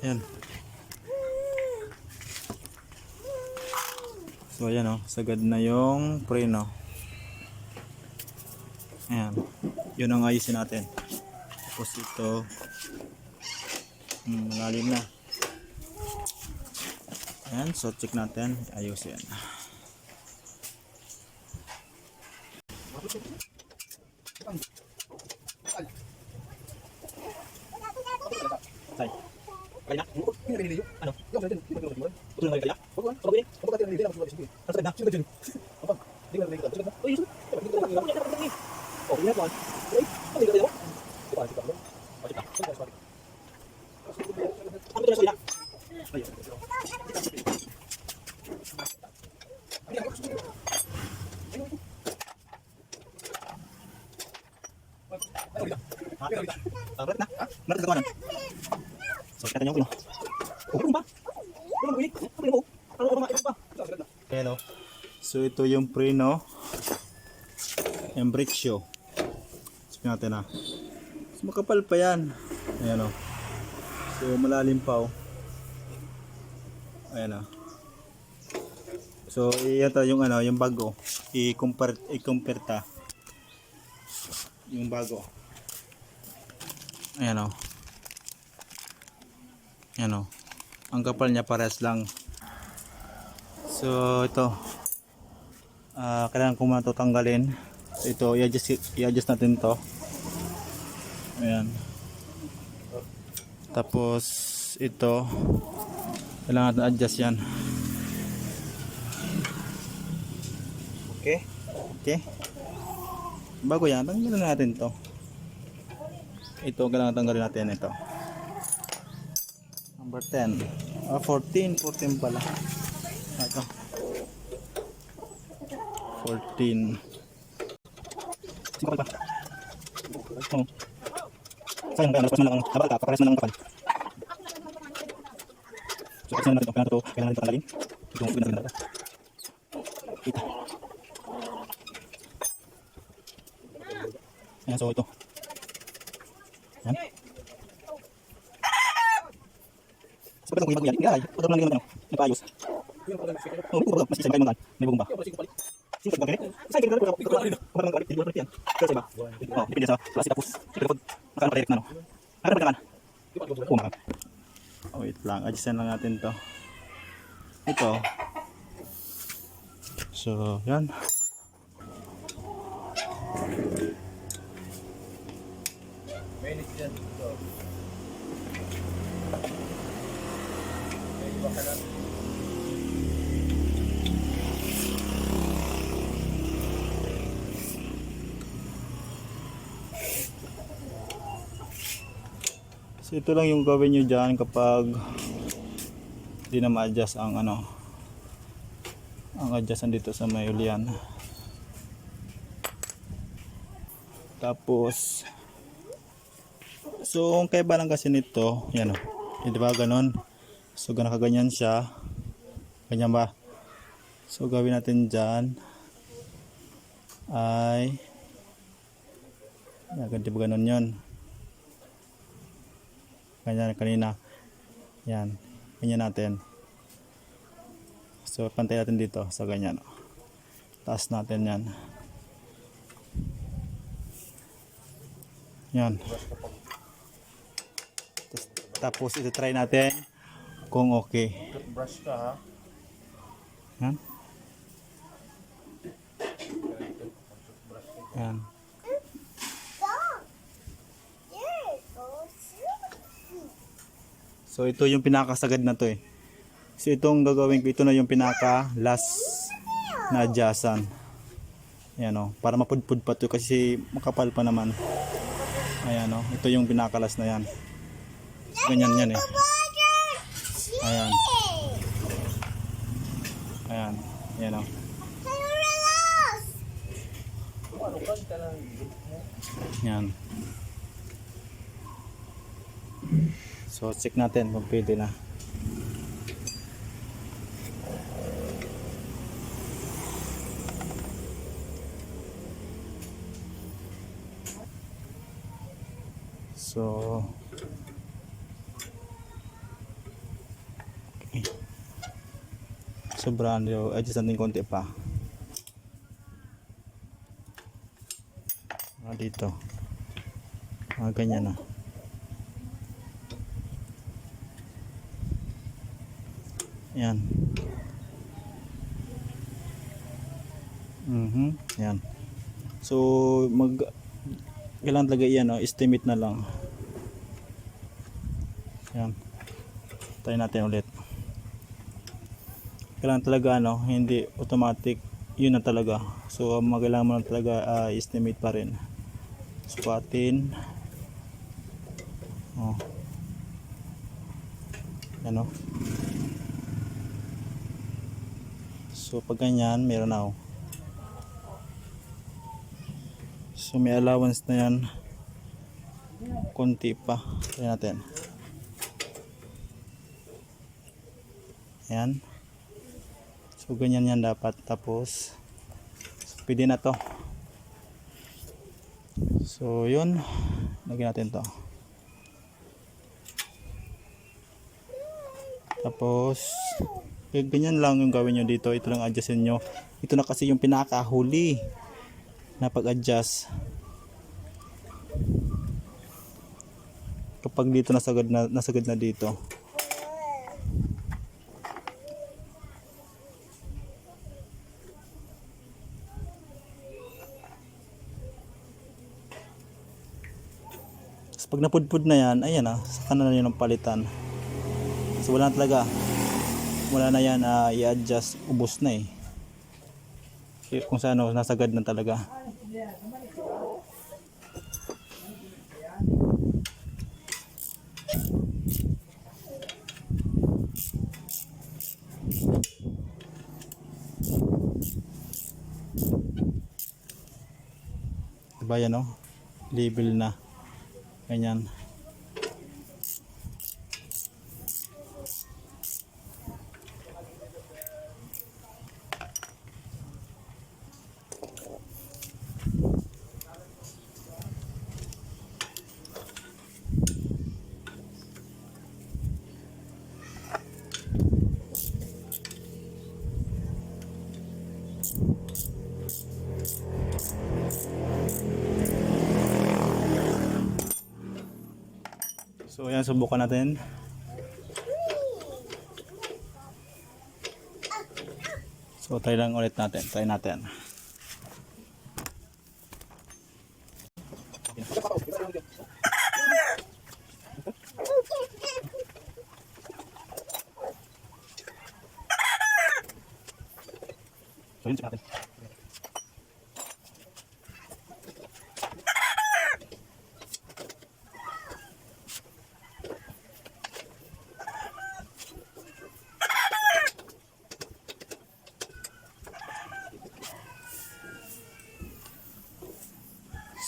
Ayan. So ayan o, sagad na yung preno. Ayan. Yun ang ayusin natin. Tapos ito, malalim na. Ayan, so check natin. Ayusin. Say. Kaya na? Ano? Ito na kaya? Hello. So ito yung preno, embriccio. Check natin na. So, makapal pa yan. Ayan o. So malalim pa o. Ayan o. So ito yung ano, yung bago. I-compare ta. Yung bago. Ayan o. Ayan o. Ang kapal niya parehas lang. So ito. Kailangan ko muna ito tanggalin. So ito, i-adjust natin to. Ayan. Tapos ito, kailangan natin adjust yan. Okay. Okay. Bago yan, tanggalin natin to. Ito, kailangan tanggalin natin ito. Number 10. 14 pala. Ito. 14. Sino pa? Oh. Sayang kaya, mas lang ang nabal ka, papares na lang ang kapal. So, kasi natin ito, kailangan natin tanggalin. Ito ang pinaganda. Kita. Ayan, so ito. Ayan. So, pwede kong ibang yan. Ay, pwede lang yung nagpaayos. Oh, mas isa kayo mga may bumba. Sino ba ganito? Say ganito ko para lang galit dito yan. Kasi ba? Oh, depende sa klase tapos. Pero pag direct na no. Ano ba naman? Oh, mga. Oh, wait lang. Adjustin lang natin 'to. Ito. So, yan. Mainit yan. So ito lang yung gawin nyo dyan kapag hindi na ma-adjust ang ano, ang adjustan dito sa may ulian. Tapos so ang kaiba lang kasi nito, yan o, di ba ganon? So ganyan siya, ganyan ba? So gawin natin dyan ay ganti ba ganon yun, ganyan kanina, yan, ganyan natin. So pantay natin dito sa ganyan, taas natin yan, yan. Tapos ito try natin kung okay. Brush ka ha. Yan. Yan. So ito yung pinakasagad na to eh. So itong gagawin ko, ito na yung pinaka last na adjustan. Ayan o, para mapudpud pa to kasi makapal pa naman. Ayan o, ito yung pinaka last na yan. Ganyan yan eh. Ayan. Ayan. Ayan o. Ayan. So check natin kung pwede na. So sobrang adjust natin konti pa. Dito ganyan na. Yan. Yan. So kailangan talaga yan, estimate na lang. Yan. Try natin ulit. Kailangan talaga hindi automatic, yun na talaga. So kailangan mo na talaga estimate pa rin. Sukatin. Yan. So pag ganyan, meron na. So may allowance na yan. Konti pa. Try natin. Ayan. So ganyan yan dapat. Tapos pwede na to. So yun, lagyan natin to. Tapos ganyan lang yung gawin nyo dito. Ito lang adjustin nyo. Ito na kasi yung pinakahuli na pag-adjust. Kapag dito nasagad na dito. Pag napudpud na yan, ayan saka na yun ang palitan. So wala na yan, i-adjust, ubos na kung saan nasagad na talaga. Diba yan label na ganyan. So ayan, subukan natin. So try lang ulit natin. Try natin. So yun, check natin.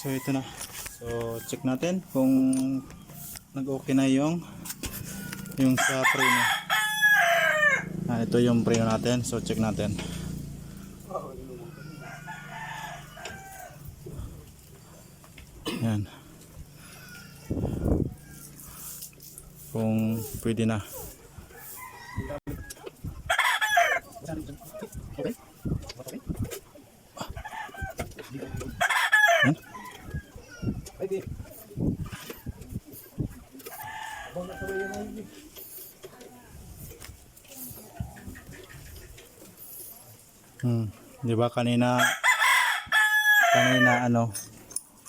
So ito na. So check natin kung nag-okay na yung sa preno. Ito yung preno natin. So check natin. Yan. Kung pwede na. Okay. Yan. Di ba kanina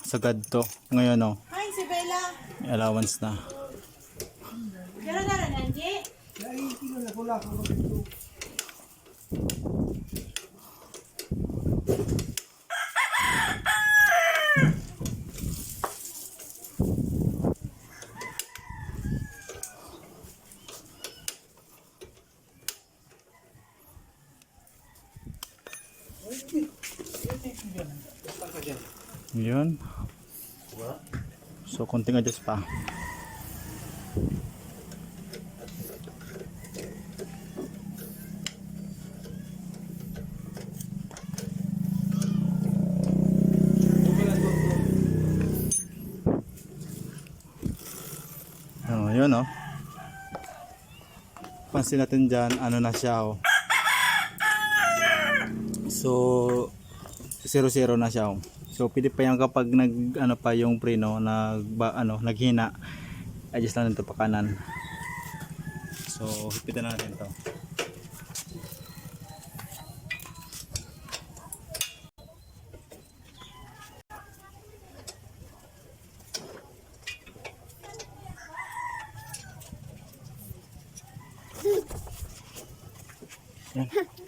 sagad to. Ngayon Hi, si Bella. may allowance na. Dara-dara nanti. Yun. So konting adjust pa. Yun pansin natin dyan, na siya So 0-0 na siya. Oh. So pwede pa yan kapag nag ano pa yung preno naghina. Adjust lang nito pa kanan. So hipitan natin to. Yan.